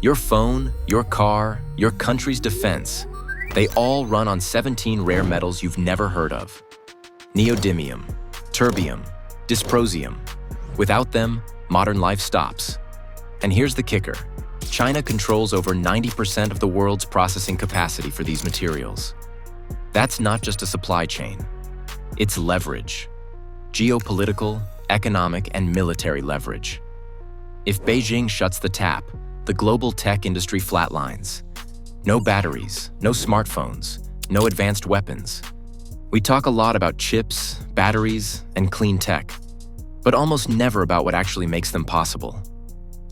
Your phone, your car, your country's defense, they all run on 17 rare metals you've never heard of. Neodymium, terbium, dysprosium. Without them, modern life stops. And here's the kicker. China controls over 90% of the world's processing capacity for these materials. That's not just a supply chain. It's leverage. Geopolitical, economic, and military leverage. If Beijing shuts the tap, the global tech industry flatlines. No batteries, no smartphones, no advanced weapons. We talk a lot about chips, batteries, and clean tech, but almost never about what actually makes them possible.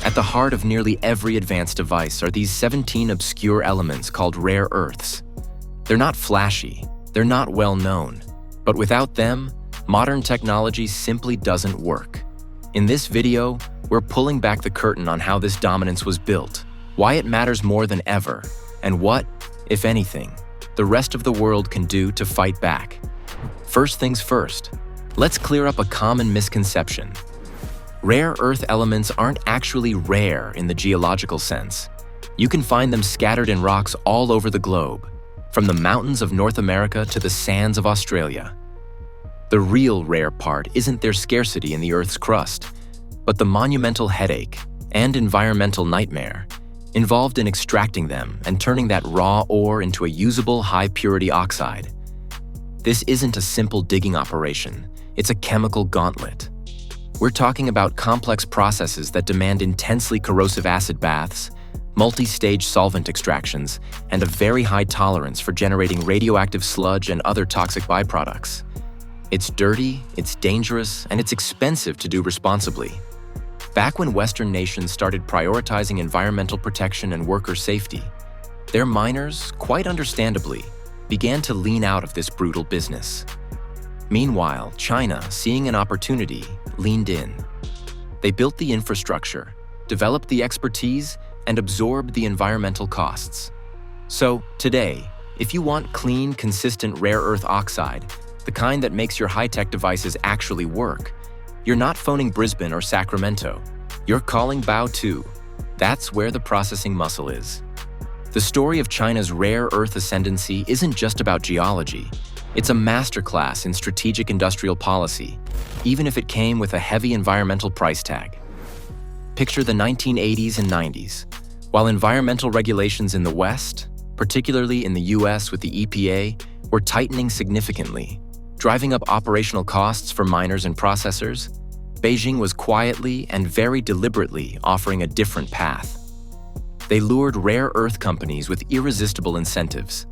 At the heart of nearly every advanced device are these 17 obscure elements called rare earths. They're not flashy, they're not well known, but without them, modern technology simply doesn't work. In this video, we're pulling back the curtain on how this dominance was built, why it matters more than ever, and what, if anything, the rest of the world can do to fight back. First things first, let's clear up a common misconception. Rare earth elements aren't actually rare in the geological sense. You can find them scattered in rocks all over the globe, from the mountains of North America to the sands of Australia. The real rare part isn't their scarcity in the Earth's crust, but the monumental headache and environmental nightmare involved in extracting them and turning that raw ore into a usable high-purity oxide. This isn't a simple digging operation, it's a chemical gauntlet. We're talking about complex processes that demand intensely corrosive acid baths, multi-stage solvent extractions, and a very high tolerance for generating radioactive sludge and other toxic byproducts. It's dirty, it's dangerous, and it's expensive to do responsibly. Back when Western nations started prioritizing environmental protection and worker safety, their miners, quite understandably, began to lean out of this brutal business. Meanwhile, China, seeing an opportunity, leaned in. They built the infrastructure, developed the expertise, and absorbed the environmental costs. So, today, if you want clean, consistent rare earth oxide, the kind that makes your high-tech devices actually work, you're not phoning Brisbane or Sacramento. You're calling Baotou. That's where the processing muscle is. The story of China's rare earth ascendancy isn't just about geology. It's a masterclass in strategic industrial policy, even if it came with a heavy environmental price tag. Picture the 1980s and 90s. While environmental regulations in the West, particularly in the US with the EPA, were tightening significantly, driving up operational costs for miners and processors, Beijing was quietly and very deliberately offering a different path. They lured rare earth companies with irresistible incentives,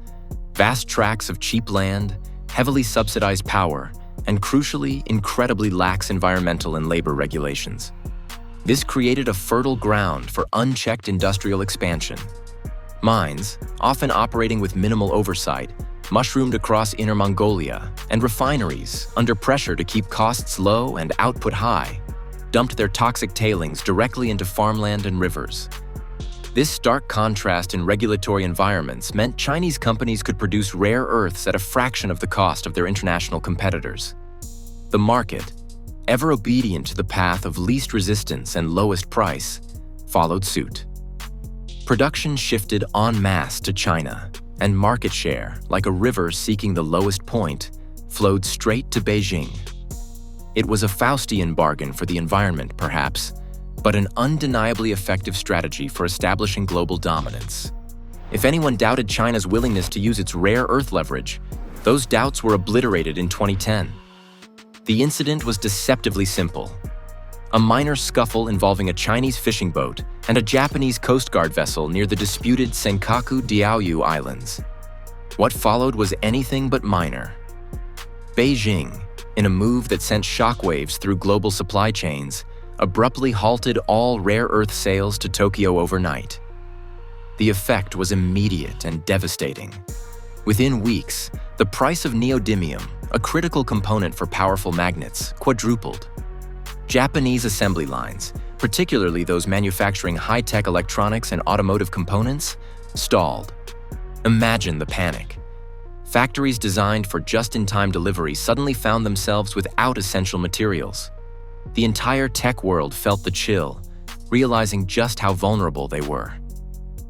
vast tracts of cheap land, heavily subsidized power, and crucially, incredibly lax environmental and labor regulations. This created a fertile ground for unchecked industrial expansion. Mines, often operating with minimal oversight, mushroomed across Inner Mongolia, and refineries, under pressure to keep costs low and output high, dumped their toxic tailings directly into farmland and rivers. This stark contrast in regulatory environments meant Chinese companies could produce rare earths at a fraction of the cost of their international competitors. The market, ever obedient to the path of least resistance and lowest price, followed suit. Production shifted en masse to China, and market share, like a river seeking the lowest point, flowed straight to Beijing. It was a Faustian bargain for the environment, perhaps, but an undeniably effective strategy for establishing global dominance. If anyone doubted China's willingness to use its rare earth leverage, those doubts were obliterated in 2010. The incident was deceptively simple. A minor scuffle involving a Chinese fishing boat and a Japanese Coast Guard vessel near the disputed Senkaku Diaoyu Islands. What followed was anything but minor. Beijing, in a move that sent shockwaves through global supply chains, abruptly halted all rare earth sales to Tokyo overnight. The effect was immediate and devastating. Within weeks, the price of neodymium, a critical component for powerful magnets, quadrupled. Japanese assembly lines, particularly those manufacturing high-tech electronics and automotive components, stalled. Imagine the panic. Factories designed for just-in-time delivery suddenly found themselves without essential materials. The entire tech world felt the chill, realizing just how vulnerable they were.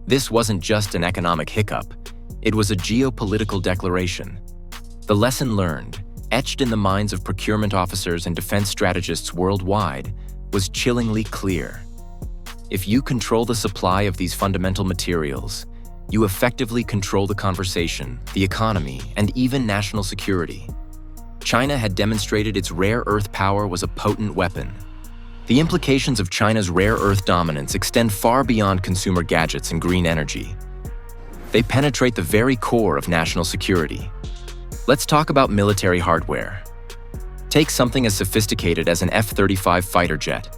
This wasn't just an economic hiccup, it was a geopolitical declaration. The lesson learned, etched in the minds of procurement officers and defense strategists worldwide, was chillingly clear. If you control the supply of these fundamental materials, you effectively control the conversation, the economy, and even national security. China had demonstrated its rare earth power was a potent weapon. The implications of China's rare earth dominance extend far beyond consumer gadgets and green energy. They penetrate the very core of national security. Let's talk about military hardware. Take something as sophisticated as an F-35 fighter jet.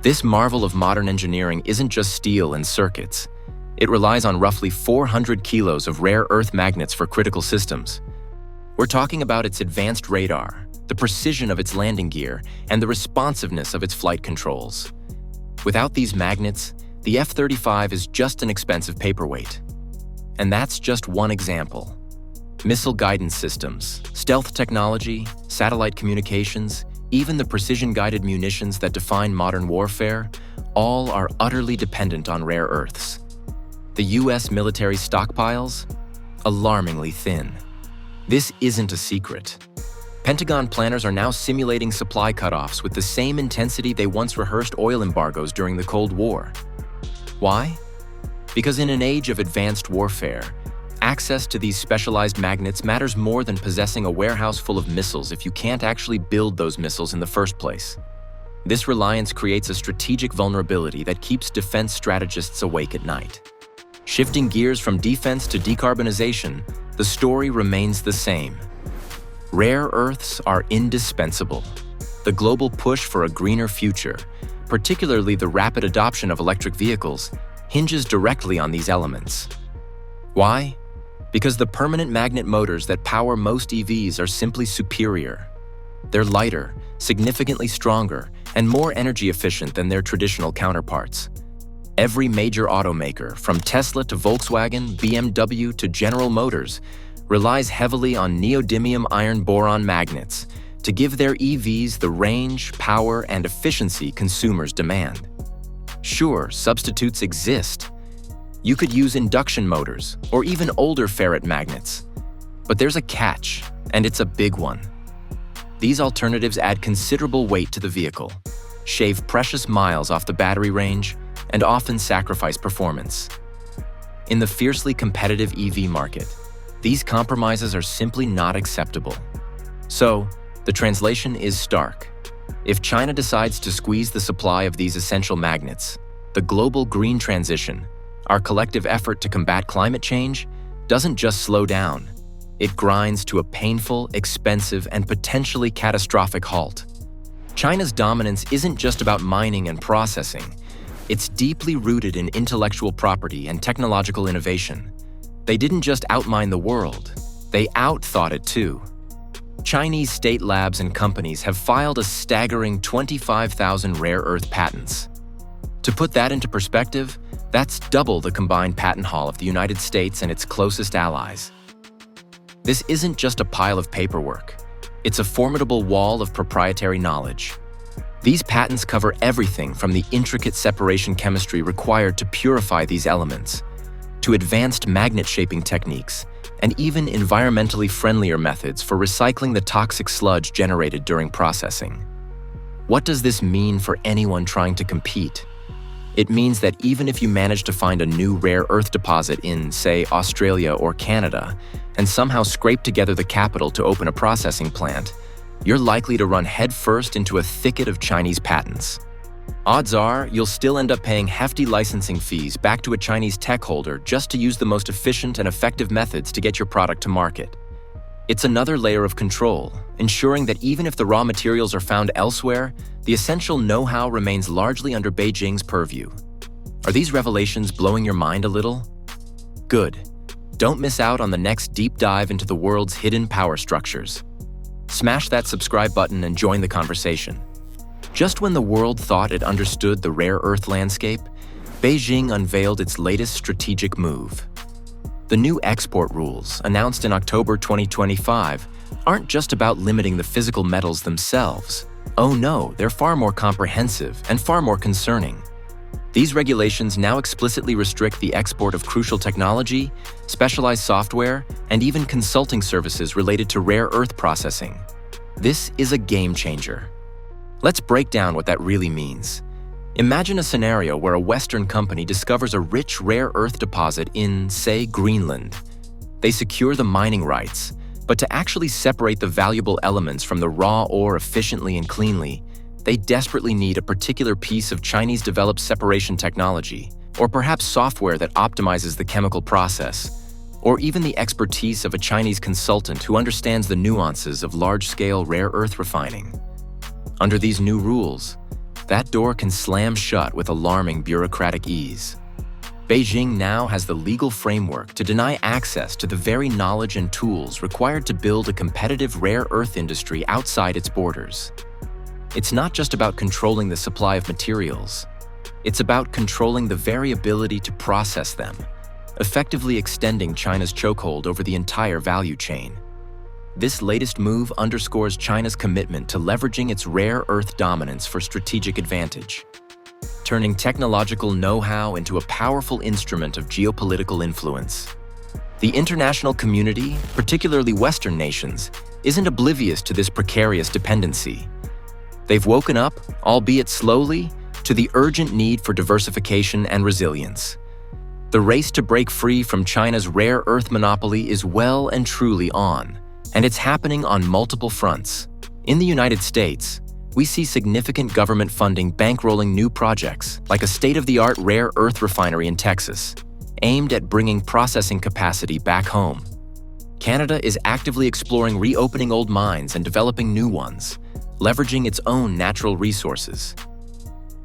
This marvel of modern engineering isn't just steel and circuits. It relies on roughly 400 kilos of rare earth magnets for critical systems. We're talking about its advanced radar, the precision of its landing gear, and the responsiveness of its flight controls. Without these magnets, the F-35 is just an expensive paperweight. And that's just one example. Missile guidance systems, stealth technology, satellite communications, even the precision-guided munitions that define modern warfare, all are utterly dependent on rare earths. The US military stockpiles? Alarmingly thin. This isn't a secret. Pentagon planners are now simulating supply cutoffs with the same intensity they once rehearsed oil embargoes during the Cold War. Why? Because in an age of advanced warfare, access to these specialized magnets matters more than possessing a warehouse full of missiles if you can't actually build those missiles in the first place. This reliance creates a strategic vulnerability that keeps defense strategists awake at night. Shifting gears from defense to decarbonization, the story remains the same. Rare earths are indispensable. The global push for a greener future, particularly the rapid adoption of electric vehicles, hinges directly on these elements. Why? Because the permanent magnet motors that power most EVs are simply superior. They're lighter, significantly stronger, and more energy efficient than their traditional counterparts. Every major automaker, from Tesla to Volkswagen, BMW to General Motors, relies heavily on neodymium iron boron magnets to give their EVs the range, power, and efficiency consumers demand. Sure, substitutes exist. You could use induction motors or even older ferrite magnets. But there's a catch, and it's a big one. These alternatives add considerable weight to the vehicle, shave precious miles off the battery range, and often sacrifice performance. In the fiercely competitive EV market, these compromises are simply not acceptable. So, the translation is stark. If China decides to squeeze the supply of these essential magnets, the global green transition, our collective effort to combat climate change, doesn't just slow down. It grinds to a painful, expensive, and potentially catastrophic halt. China's dominance isn't just about mining and processing. It's deeply rooted in intellectual property and technological innovation. They didn't just outmine the world, they outthought it too. Chinese state labs and companies have filed a staggering 25,000 rare earth patents. To put that into perspective, that's double the combined patent haul of the United States and its closest allies. This isn't just a pile of paperwork. It's a formidable wall of proprietary knowledge. These patents cover everything from the intricate separation chemistry required to purify these elements, to advanced magnet shaping techniques, and even environmentally friendlier methods for recycling the toxic sludge generated during processing. What does this mean for anyone trying to compete? It means that even if you manage to find a new rare earth deposit in, say, Australia or Canada, and somehow scrape together the capital to open a processing plant, you're likely to run headfirst into a thicket of Chinese patents. Odds are, you'll still end up paying hefty licensing fees back to a Chinese tech holder just to use the most efficient and effective methods to get your product to market. It's another layer of control, ensuring that even if the raw materials are found elsewhere, the essential know-how remains largely under Beijing's purview. Are these revelations blowing your mind a little? Good. Don't miss out on the next deep dive into the world's hidden power structures. Smash that subscribe button and join the conversation. Just when the world thought it understood the rare earth landscape, Beijing unveiled its latest strategic move. The new export rules, announced in October 2025, aren't just about limiting the physical metals themselves. Oh no, they're far more comprehensive and far more concerning. These regulations now explicitly restrict the export of crucial technology, specialized software, and even consulting services related to rare earth processing. This is a game changer. Let's break down what that really means. Imagine a scenario where a Western company discovers a rich rare earth deposit in, say, Greenland. They secure the mining rights, but to actually separate the valuable elements from the raw ore efficiently and cleanly, they desperately need a particular piece of Chinese-developed separation technology, or perhaps software that optimizes the chemical process, or even the expertise of a Chinese consultant who understands the nuances of large-scale rare earth refining. Under these new rules, that door can slam shut with alarming bureaucratic ease. Beijing now has the legal framework to deny access to the very knowledge and tools required to build a competitive rare earth industry outside its borders. It's not just about controlling the supply of materials. It's about controlling the very ability to process them, effectively extending China's chokehold over the entire value chain. This latest move underscores China's commitment to leveraging its rare earth dominance for strategic advantage, turning technological know-how into a powerful instrument of geopolitical influence. The international community, particularly Western nations, isn't oblivious to this precarious dependency. They've woken up, albeit slowly, to the urgent need for diversification and resilience. The race to break free from China's rare earth monopoly is well and truly on, and it's happening on multiple fronts. In the United States, we see significant government funding bankrolling new projects, like a state-of-the-art rare earth refinery in Texas, aimed at bringing processing capacity back home. Canada is actively exploring reopening old mines and developing new ones, leveraging its own natural resources.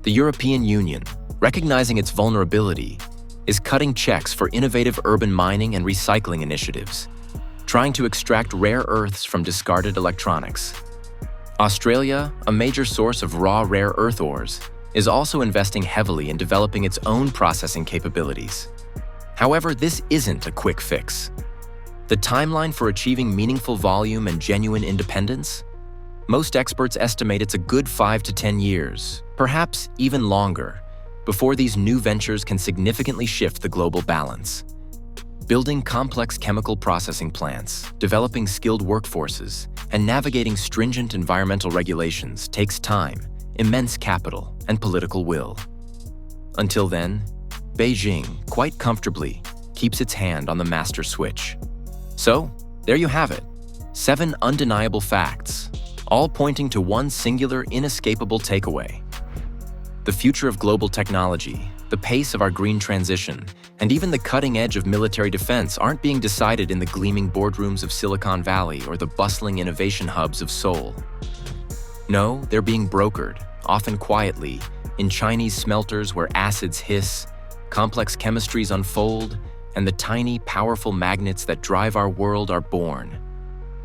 The European Union, recognizing its vulnerability, is cutting checks for innovative urban mining and recycling initiatives, trying to extract rare earths from discarded electronics. Australia, a major source of raw rare earth ores, is also investing heavily in developing its own processing capabilities. However, this isn't a quick fix. The timeline for achieving meaningful volume and genuine independence? Most experts estimate it's a good 5 to 10 years, perhaps even longer, before these new ventures can significantly shift the global balance. Building complex chemical processing plants, developing skilled workforces, and navigating stringent environmental regulations takes time, immense capital, and political will. Until then, Beijing, quite comfortably, keeps its hand on the master switch. So, there you have it. 7 undeniable facts, all pointing to one singular, inescapable takeaway. The future of global technology, the pace of our green transition, and even the cutting edge of military defense aren't being decided in the gleaming boardrooms of Silicon Valley or the bustling innovation hubs of Seoul. No, they're being brokered, often quietly, in Chinese smelters where acids hiss, complex chemistries unfold, and the tiny, powerful magnets that drive our world are born.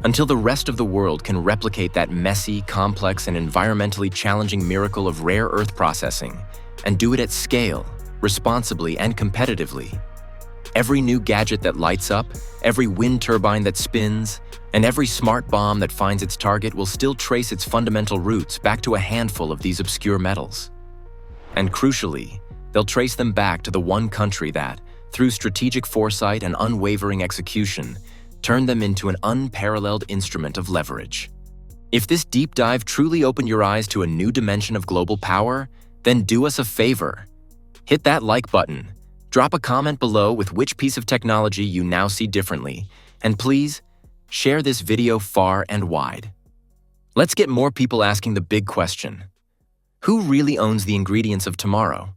Until the rest of the world can replicate that messy, complex, and environmentally challenging miracle of rare earth processing, and do it at scale, responsibly, and competitively. Every new gadget that lights up, every wind turbine that spins, and every smart bomb that finds its target will still trace its fundamental roots back to a handful of these obscure metals. And crucially, they'll trace them back to the one country that, through strategic foresight and unwavering execution, turned them into an unparalleled instrument of leverage. If this deep dive truly opened your eyes to a new dimension of global power, then do us a favor. Hit that like button, drop a comment below with which piece of technology you now see differently, and please, share this video far and wide. Let's get more people asking the big question: who really owns the ingredients of tomorrow?